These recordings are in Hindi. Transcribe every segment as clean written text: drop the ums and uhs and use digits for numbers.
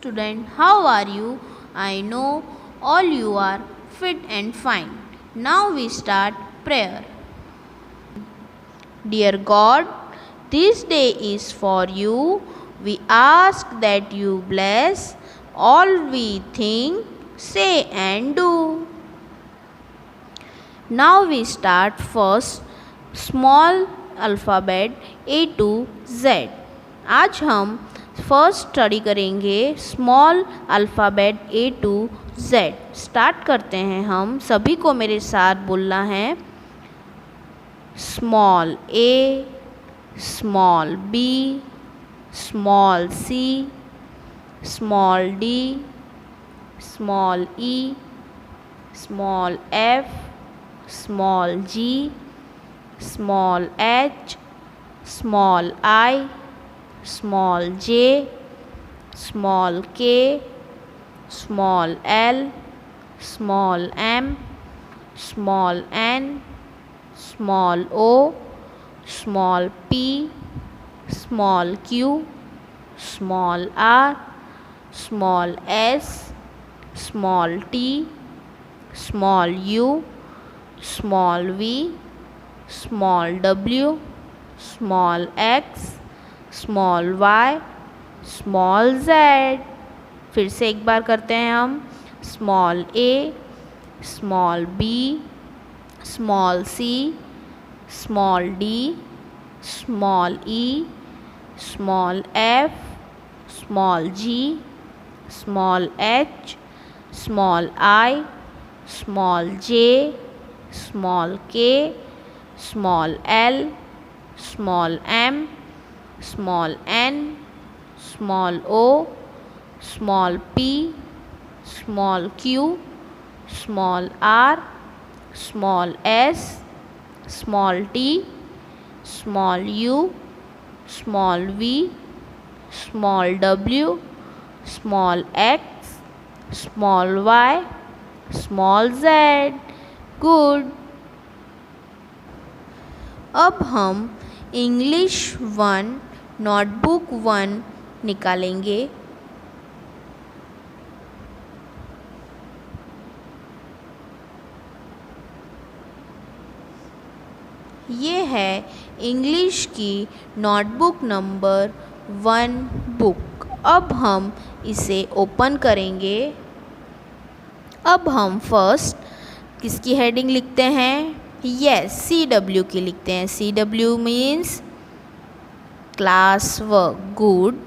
student, how are you? I know all you are fit and fine. Now we start prayer. Dear God, this day is for you. We ask that you bless all we think, say and do. Now we start first small alphabet A to Z. आज हम फर्स्ट स्टडी करेंगे small alphabet A to Z। Start करते हैं हम। सभी को मेरे साथ बोलना है small A, small B, small C, small D, small E, small F, small G, small H, small I, small J, small K, small L, small M, small N, small O, small P, small Q, small R, small S, small T, small U, small V, small W, small X, small Y, small Z। फिर से एक बार करते हैं हम। Small A, small B, small C, small D, small E, small F, small G, small H, small I, small J, small K, small L, small M, small N, small O, small P, small Q, small R, small S, small T, small U, small V, small W, small X, small Y, small Z। Good. अब हम इंग्लिश 1 नोटबुक 1 निकालेंगे। ये है इंग्लिश की नोटबुक नंबर 1 बुक। अब हम इसे ओपन करेंगे। अब हम फर्स्ट किसकी हेडिंग लिखते हैं? यस, CW की लिखते हैं। CW means class work. Good.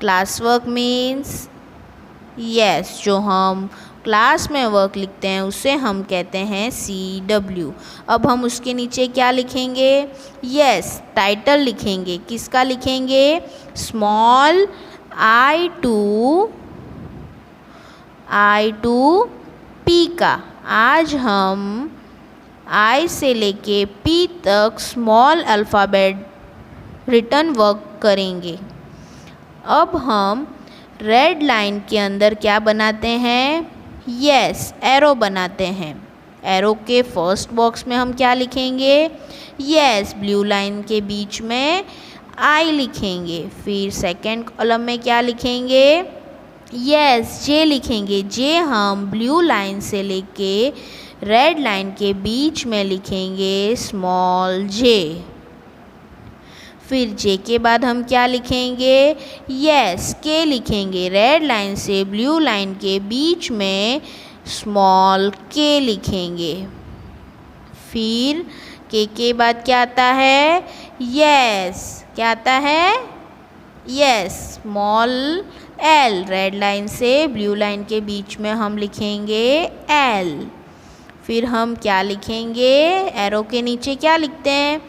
Class work means yes, जो हम क्लास में वर्क लिखते हैं उसे हम कहते हैं CW। अब हम उसके नीचे क्या लिखेंगे? यस, टाइटल लिखेंगे। किसका लिखेंगे? स्मॉल I to P का। आज हम I से लेके P तक स्मॉल अल्फ़ाबेट रिटन वर्क करेंगे। अब हम रेड लाइन के अंदर क्या बनाते हैं? यस, एरो बनाते हैं। एरो के फर्स्ट बॉक्स में हम क्या लिखेंगे? यस, ब्लू लाइन के बीच में I लिखेंगे। फिर सेकंड कॉलम में क्या लिखेंगे? यस, J लिखेंगे। J हम ब्लू लाइन से लेके रेड लाइन के बीच में लिखेंगे स्मॉल J। फिर J के बाद हम क्या लिखेंगे? यस, K लिखेंगे। रेड लाइन से ब्लू लाइन के बीच में स्मॉल K लिखेंगे। फिर K के बाद क्या आता है? यस, क्या आता है? Yes, small L। Red line से ब्लू लाइन के बीच में हम लिखेंगे L। फिर हम क्या लिखेंगे? एरो के नीचे क्या लिखते हैं?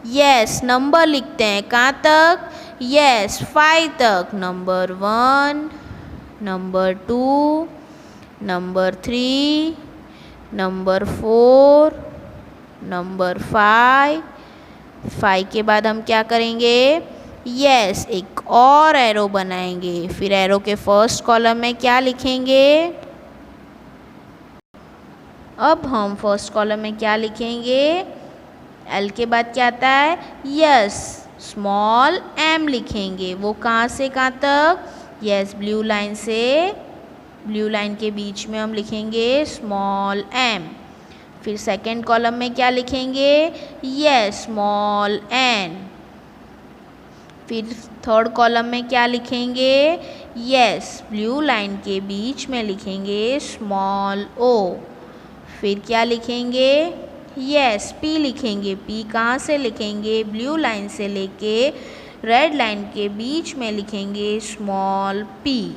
यस, नंबर लिखते हैं। कहाँ तक? यस, 5 तक। Number 1, number 2, number 3, number 4, number 5 के बाद हम क्या करेंगे? यस, एक और एरो बनाएंगे। फिर एरो के फर्स्ट कॉलम में क्या लिखेंगे? अब हम फर्स्ट कॉलम में क्या लिखेंगे? L के बाद क्या आता है? यस, स्मॉल m लिखेंगे। वो कहाँ से कहाँ तक? यस, ब्लू लाइन से ब्लू लाइन के बीच में हम लिखेंगे स्मॉल एम। फिर सेकेंड कॉलम में क्या लिखेंगे? Yes, small N. फिर थर्ड कॉलम में क्या लिखेंगे? यस, ब्लू लाइन के बीच में लिखेंगे स्मॉल ओ। फिर क्या लिखेंगे? यस, पी लिखेंगे। पी कहाँ से लिखेंगे? ब्लू लाइन से लेके रेड लाइन के बीच में लिखेंगे स्मॉल पी।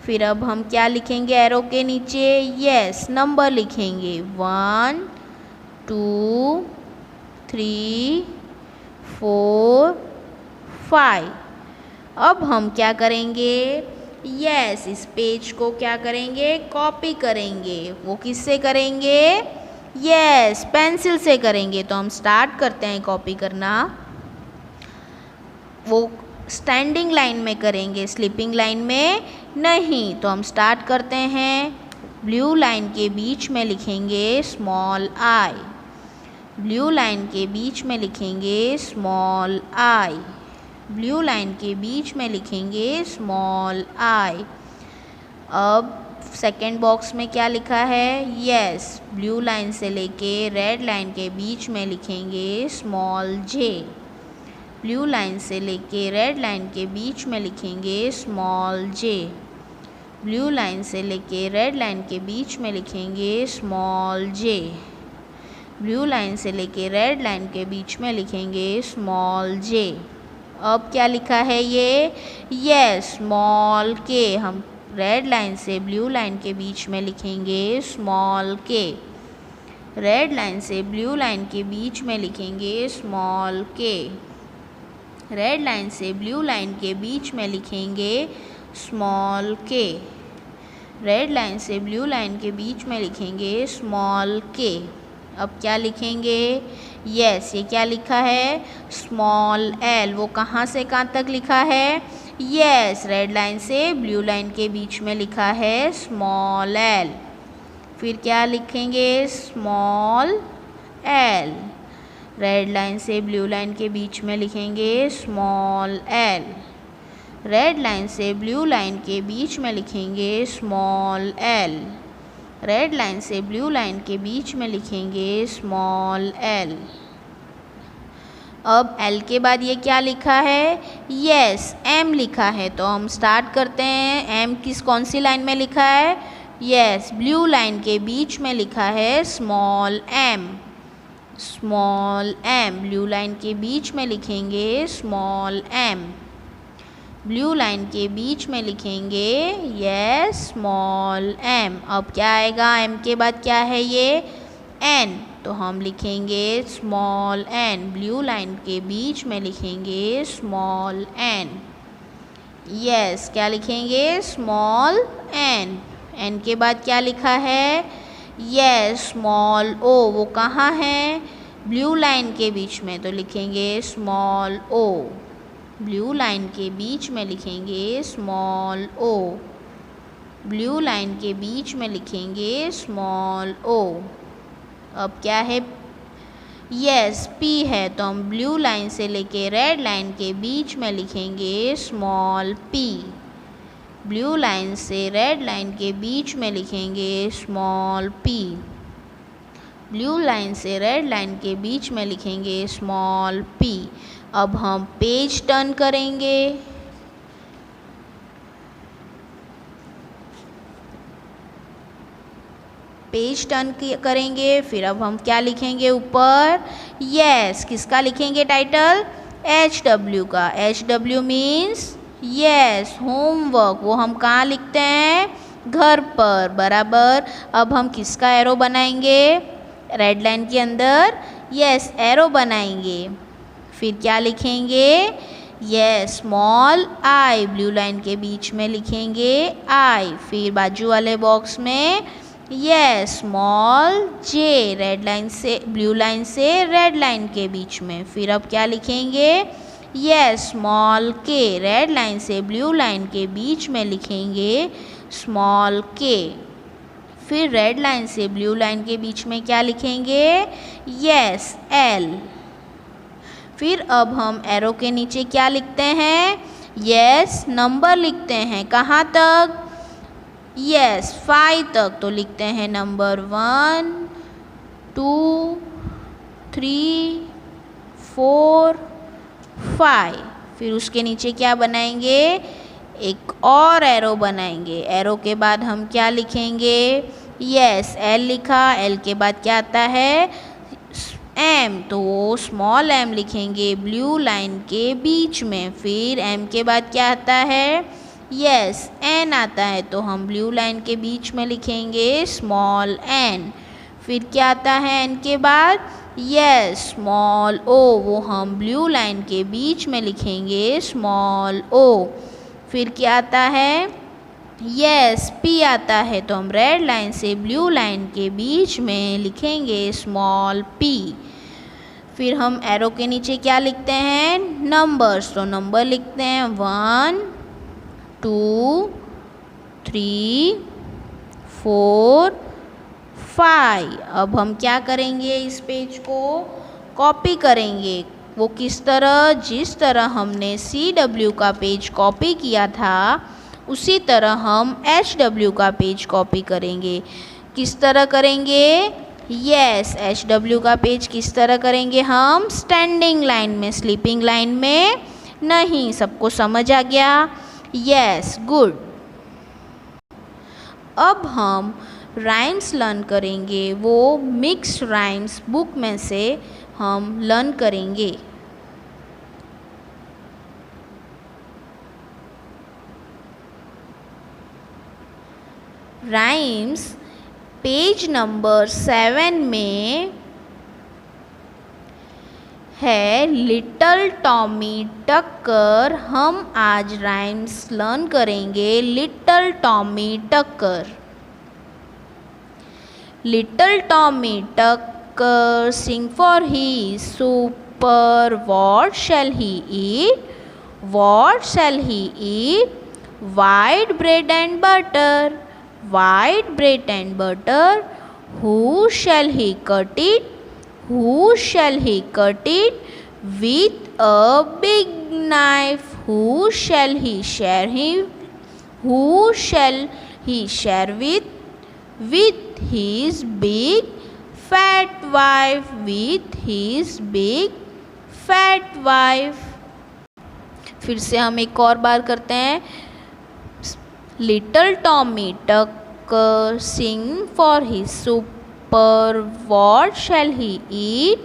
फिर अब हम क्या लिखेंगे एरो के नीचे? यस, नंबर लिखेंगे 1 2 3 4 5। अब हम क्या करेंगे? यस, इस पेज को क्या करेंगे? कॉपी करेंगे। वो किससे करेंगे? यस, पेंसिल से करेंगे। तो हम स्टार्ट करते हैं कॉपी करना। वो स्टैंडिंग लाइन में करेंगे, स्लीपिंग लाइन में नहीं। तो हम स्टार्ट करते हैं। ब्लू लाइन के बीच में लिखेंगे स्मॉल आई। ब्लू लाइन के बीच में लिखेंगे स्मॉल आई। ब्लू लाइन के बीच में लिखेंगे स्मॉल आई। अब सेकेंड बॉक्स में क्या लिखा है? यस, ब्लू लाइन से लेके रेड लाइन के बीच में लिखेंगे स्मॉल जे। ब्लू लाइन से लेके रेड लाइन के बीच में लिखेंगे स्मॉल जे। ब्लू लाइन से लेके रेड लाइन के बीच में लिखेंगे स्मॉल जे। ब्लू लाइन से लेके रेड लाइन के बीच में लिखेंगे स्मॉल जे। अब क्या लिखा है ये? यस, स्मॉल के। हम रेड लाइन से ब्लू लाइन के बीच में लिखेंगे स्मॉल के। रेड लाइन से ब्लू लाइन के बीच में लिखेंगे स्मॉल के। रेड लाइन से ब्लू लाइन के बीच में लिखेंगे स्मॉल के। रेड लाइन से ब्लू लाइन के बीच में लिखेंगे स्मॉल के। अब क्या लिखेंगे? यस, ये क्या लिखा है? Small L. वो कहाँ से कहाँ तक लिखा है? यस, रेड लाइन से ब्लू लाइन के बीच में लिखा है स्मॉल एल। फिर क्या लिखेंगे? Small L. रेड लाइन से ब्लू लाइन के बीच में लिखेंगे स्मॉल एल। रेड लाइन से ब्लू लाइन के बीच में लिखेंगे स्मॉल एल। रेड लाइन से ब्लू लाइन के बीच में लिखेंगे स्मॉल एल। अब एल के बाद ये क्या लिखा है? यस, एम लिखा है। तो हम स्टार्ट करते हैं। एम कौन सी लाइन में लिखा है? यस, ब्लू लाइन के बीच में लिखा है small M. Small M, blue line के बीच में लिखेंगे स्मॉल एम। ब्लू लाइन के बीच में लिखेंगे यस स्मॉल एम। अब क्या आएगा? एम के बाद क्या है ये? एन। तो हम लिखेंगे स्मॉल एन। ब्लू लाइन के बीच में लिखेंगे स्मॉल एन। यस, क्या लिखेंगे? Small N. एन के बाद क्या लिखा है? यस, स्मॉल ओ। वो कहाँ है? ब्लू लाइन के बीच में। तो लिखेंगे स्मॉल ओ। ब्लू लाइन के बीच में लिखेंगे स्मॉल ओ। ब्लू लाइन के बीच में लिखेंगे स्मॉल ओ। अब क्या है? यस, पी है। तो हम ब्लू लाइन से लेके रेड लाइन के बीच में लिखेंगे स्मॉल पी। ब्लू लाइन से रेड लाइन के बीच में लिखेंगे स्मॉल पी। ब्लू लाइन से रेड लाइन के बीच में लिखेंगे स्मॉल पी। अब हम पेज टर्न करेंगे। पेज टर्न करेंगे। फिर अब हम क्या लिखेंगे ऊपर? यस, किसका लिखेंगे टाइटल? HW का। HW means yes, homework. वो हम कहाँ लिखते हैं? घर पर, बराबर। अब हम किसका एरो बनाएंगे? रेड लाइन के अंदर यस एरो बनाएंगे। फिर क्या लिखेंगे? Yes, small I. Blue line के बीच में लिखेंगे आई। फिर बाजू वाले बॉक्स में यस, स्मॉल जे। रेड लाइन से ब्लू लाइन से रेड लाइन के बीच में। फिर अब क्या लिखेंगे? यस, स्मॉल के। रेड लाइन से ब्लू लाइन के बीच में लिखेंगे स्मॉल के। फिर रेड लाइन से ब्लू लाइन के बीच में क्या लिखेंगे? Yes, L. फिर अब हम एरो के नीचे क्या लिखते हैं? यस, नंबर लिखते हैं कहाँ तक? यस, 5 तक। तो लिखते हैं नंबर 1 2 3 4 5। फिर उसके नीचे क्या बनाएंगे? एक और एरो बनाएंगे। एरो के बाद हम क्या लिखेंगे? यस, एल लिखा। एल के बाद क्या आता है? एम, तो वो स्मॉल एम लिखेंगे ब्लू लाइन के बीच में। फिर एम के बाद क्या आता है? यस, एन आता है, तो हम ब्लू लाइन के बीच में लिखेंगे स्मॉल एन। फिर क्या आता है एन के बाद? यस, स्मॉल ओ, वो हम ब्लू लाइन के बीच में लिखेंगे स्मॉल ओ। फिर क्या आता है? यस, पी आता है, तो हम रेड लाइन से ब्लू लाइन के बीच में लिखेंगे स्मॉल पी। फिर हम एरो के नीचे क्या लिखते हैं? नंबर्स। तो नंबर लिखते हैं 1 2 3 4 5। अब हम क्या करेंगे? इस पेज को कॉपी करेंगे। वो किस तरह? जिस तरह हमने CW का पेज कॉपी किया था उसी तरह हम HW का पेज कॉपी करेंगे। किस तरह करेंगे? यस, HW का पेज किस तरह करेंगे हम? स्टैंडिंग लाइन में, स्लीपिंग लाइन में नहीं। सबको समझ आ गया? Yes, good. अब हम राइम्स लर्न करेंगे। वो मिक्स्ड राइम्स बुक में से हम लर्न करेंगे। राइम्स पेज नंबर 7 में है लिटिल टॉमी टक्कर। हम आज राइम्स लर्न करेंगे लिटिल टॉमी टक्कर। लिटिल टॉमी टक्कर sing for his supper. What shall he eat? What shall he eat? White bread and butter. White bread and butter. Who shall he cut it? Who shall he cut it? With a big knife. Who shall he share him? Who shall he share with? With his big fat wife. With his big fat wife. फिर से हम एक और बार करते हैं। Little Tommy Tucker sing for his supper. What shall he eat?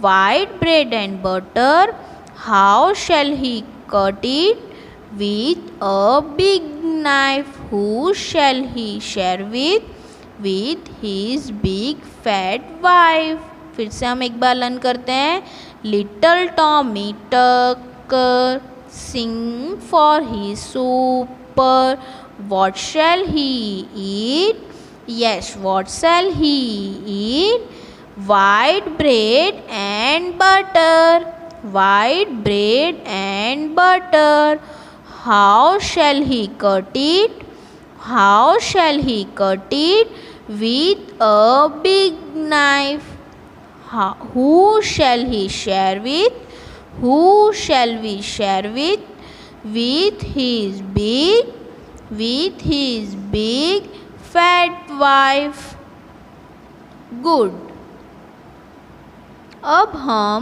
White bread and butter. How shall he cut it? With a big knife. Who shall he share with? With his big fat wife. फिर से हम एक बार लर्न करते हैं। Little Tommy Tucker sing for his supper. What shall he eat? Yes, what shall he eat? White bread and butter. White bread and butter. How shall he cut it? How shall he cut it? With a big knife. Who shall he share with? Who shall we share with? With his big fat wife. Good. अब हम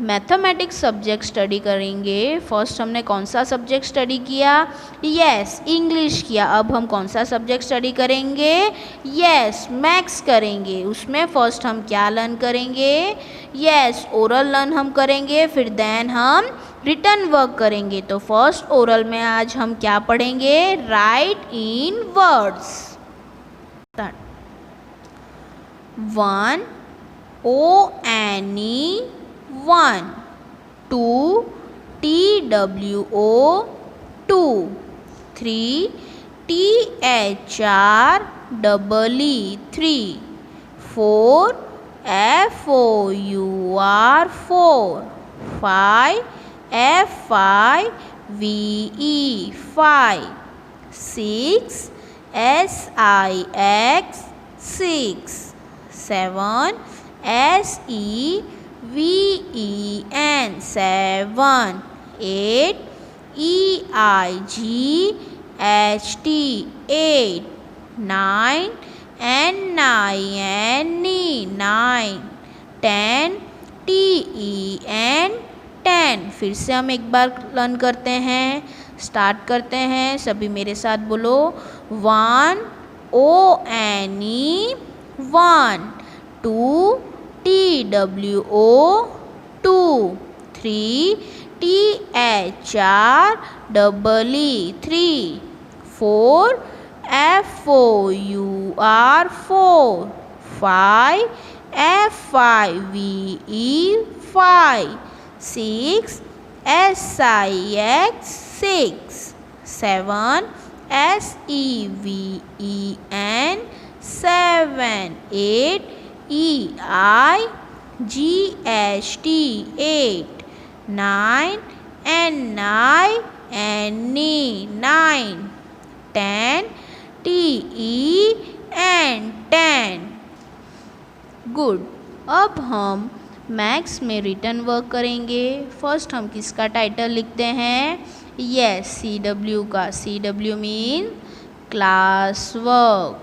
मैथमेटिक्स सब्जेक्ट स्टडी करेंगे। फर्स्ट हमने कौन सा सब्जेक्ट स्टडी किया? यस, इंग्लिश किया। अब हम कौन सा सब्जेक्ट स्टडी करेंगे? यस, मैथ्स करेंगे। उसमें फर्स्ट हम क्या लर्न करेंगे? यस, ओरल लर्न हम करेंगे। फिर देन हम रिटन वर्क करेंगे। तो फर्स्ट ओरल में आज हम क्या पढ़ेंगे? राइट इन words. 1 ONE 1 2 TWO 2 3 THREE 3 4 FOUR 4 5 FIVE 5 6 SIX 6 7 SEVEN 7 8 EIGHT 8, 9, NINE 9, 10, TEN 10। फिर से हम एक बार लर्न करते हैं, स्टार्ट करते हैं। सभी मेरे साथ बोलो, 1 ONE 1, 2 TWO 2, 3 THREE 3, 4 FOUR 4, 5 FIVE 5, 6 SIX 6, 7 SEVEN 7, 8 EIGHT 8, 9 NINE 9, 10 TEN 10। Good. अब हम मैथ्स में रिटन वर्क करेंगे। फर्स्ट हम किसका टाइटल लिखते हैं? यस, CW का। CW mean class work.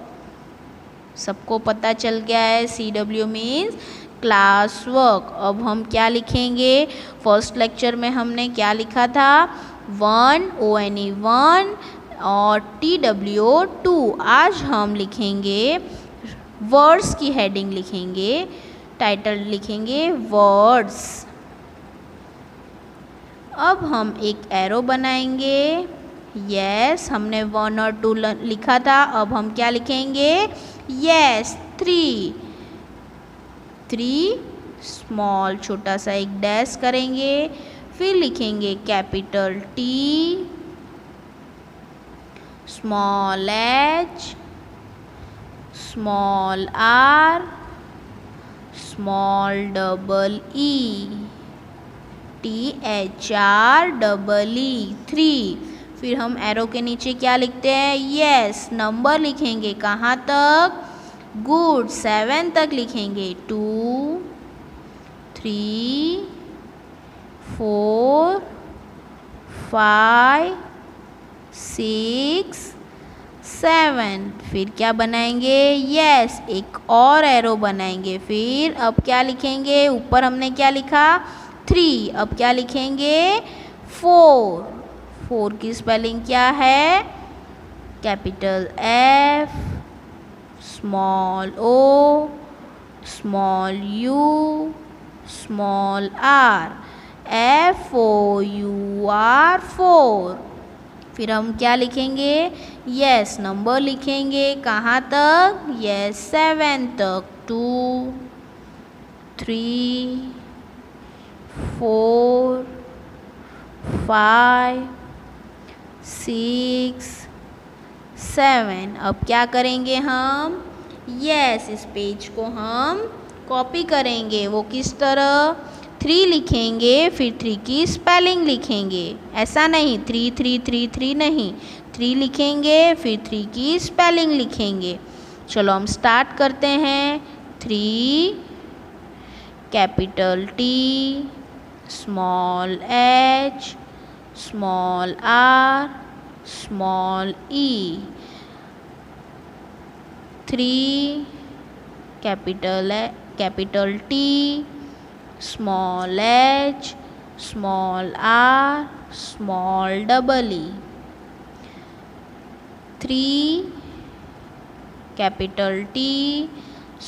सबको पता चल गया है, CW मीन्स क्लास वर्क। अब हम क्या लिखेंगे? फर्स्ट लेक्चर में हमने क्या लिखा था? 1 ONE 1 और TWO 2। आज हम लिखेंगे वर्ड्स की हेडिंग लिखेंगे, टाइटल लिखेंगे वर्ड्स। अब हम एक एरो बनाएंगे। यस, हमने 1 और 2 लिखा था। अब हम क्या लिखेंगे? यस, 3 स्मॉल छोटा सा एक डैश करेंगे। फिर लिखेंगे capital T, small h, small r, small E, THREE 3। फिर हम एरो के नीचे क्या लिखते हैं? यस, नंबर लिखेंगे। कहाँ तक? गुड, 7 तक लिखेंगे। 2 3 4 5 6 7। फिर क्या बनाएंगे? यस, एक और एरो बनाएंगे। फिर अब क्या लिखेंगे? ऊपर हमने क्या लिखा? 3। अब क्या लिखेंगे? 4 की स्पेलिंग क्या है? Capital F, small O, small U, small R, FOUR 4। फिर हम क्या लिखेंगे? यस, नंबर लिखेंगे। कहाँ तक? यस, 7 तक। 2 3 4 5 6 7। अब क्या करेंगे हम? यस, इस पेज को हम कॉपी करेंगे। वो किस तरह? 3 लिखेंगे, फिर 3 की स्पेलिंग लिखेंगे। ऐसा नहीं 3 3 3 3 नहीं, 3 लिखेंगे, फिर 3 की स्पेलिंग लिखेंगे। चलो हम स्टार्ट करते हैं। 3 capital T, small h, small r, small e। 3 capital T, small h, small r, small e। 3 capital T,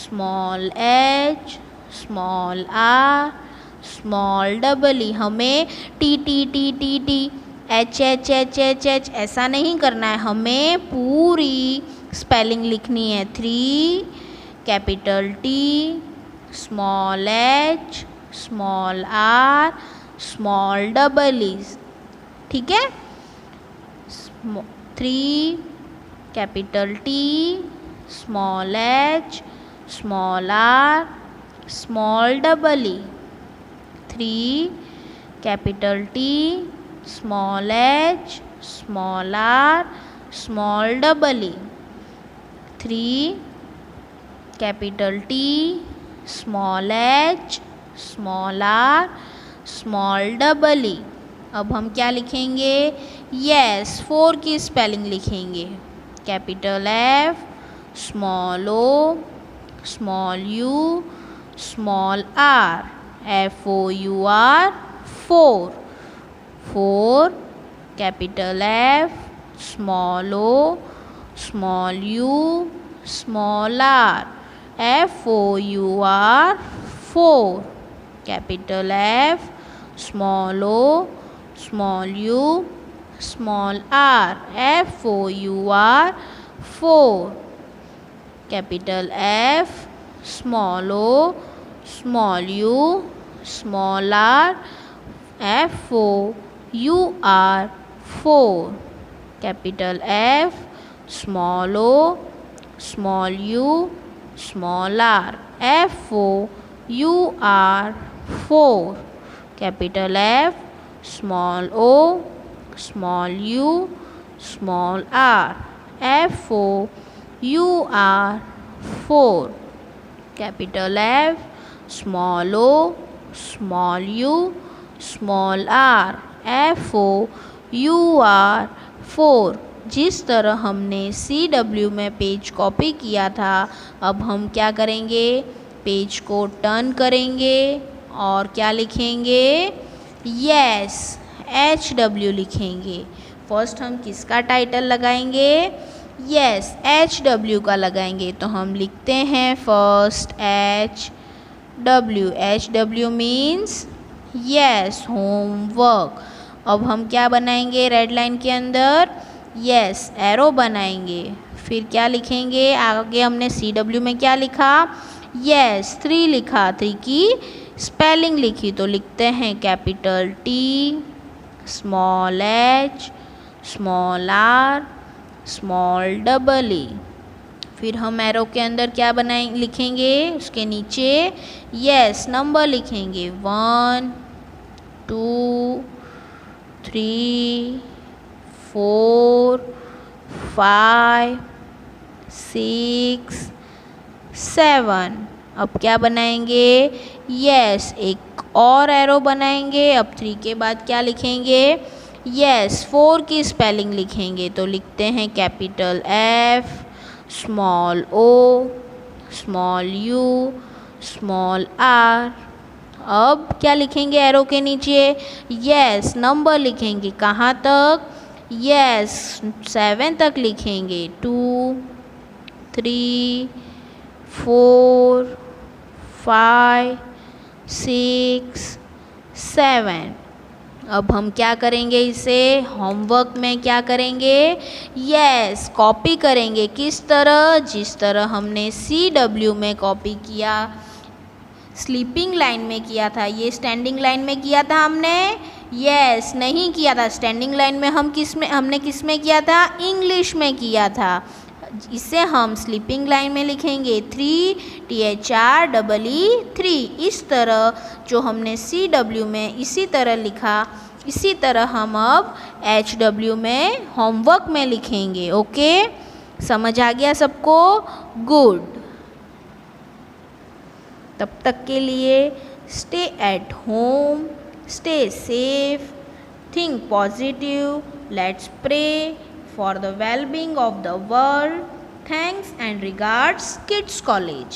small h, small r, small e। हमें T T T T T H H H H H ऐसा नहीं करना है, हमें पूरी स्पेलिंग लिखनी है। 3 capital T, small h, small r, small e। ठीक है? 3 capital T, small h, small r, small e। 3 capital T, small h, small r, small e। 3 capital T, small h, small r, small e। अब हम क्या लिखेंगे? यस, 4 की स्पेलिंग लिखेंगे। Capital F, small O, small U, small R, FOUR, 4। 4, capital F, small O, small U, small R, FOUR, 4। Capital F, small O, small U, small R, FOUR, 4। Capital F, small O, small U, small R, FOUR, 4। Capital F, small O, small U, small R, FOUR, 4। Capital F, small O, small U, small R, FOUR, 4। Capital F, small O, small U, small R, FOUR, 4। जिस तरह हमने CW में पेज कॉपी किया था, अब हम क्या करेंगे? पेज को टर्न करेंगे और क्या लिखेंगे? यस, HW लिखेंगे। फर्स्ट हम किसका टाइटल लगाएंगे? यस, HW का लगाएंगे। तो हम लिखते हैं first HW। HW means yes, homework. अब हम क्या बनाएंगे रेड लाइन के अंदर? यस, एरो बनाएंगे। फिर क्या लिखेंगे? आगे हमने CW में क्या लिखा? यस, 3 लिखा। 3 की स्पेलिंग लिखी, तो लिखते हैं capital T, small H, small R, small E। फिर हम एरो के अंदर क्या लिखेंगे? उसके नीचे यस, नंबर लिखेंगे। 1, 2, 3, 4, 5, 6, 7। अब क्या बनाएंगे? यस, एक और एरो बनाएंगे। अब 3 के बाद क्या लिखेंगे? यस, 4 की स्पेलिंग लिखेंगे। तो लिखते हैं capital F, small O, small U, small R। अब क्या लिखेंगे एरो के नीचे? यस, नंबर लिखेंगे। कहाँ तक? यस, 7 तक लिखेंगे। 2, 3, 4, 5, 6, 7। अब हम क्या करेंगे? इसे होमवर्क में क्या करेंगे? यस, कॉपी करेंगे। किस तरह? जिस तरह हमने CW में कॉपी किया, स्लीपिंग लाइन में किया था। ये स्टैंडिंग लाइन में किया था हमने? यस, नहीं किया था। स्टैंडिंग लाइन में हमने किस में किया था? इंग्लिश में किया था। इसे हम स्लीपिंग लाइन में लिखेंगे 3 THREE 3। इस तरह जो हमने CW में इसी तरह लिखा, इसी तरह हम अब HW में होमवर्क में लिखेंगे। ओके, समझ आ गया सबको? गुड। तब तक के लिए stay at home, stay safe, think positive, let's pray for the well-being of the world. Thanks and regards, Kids College.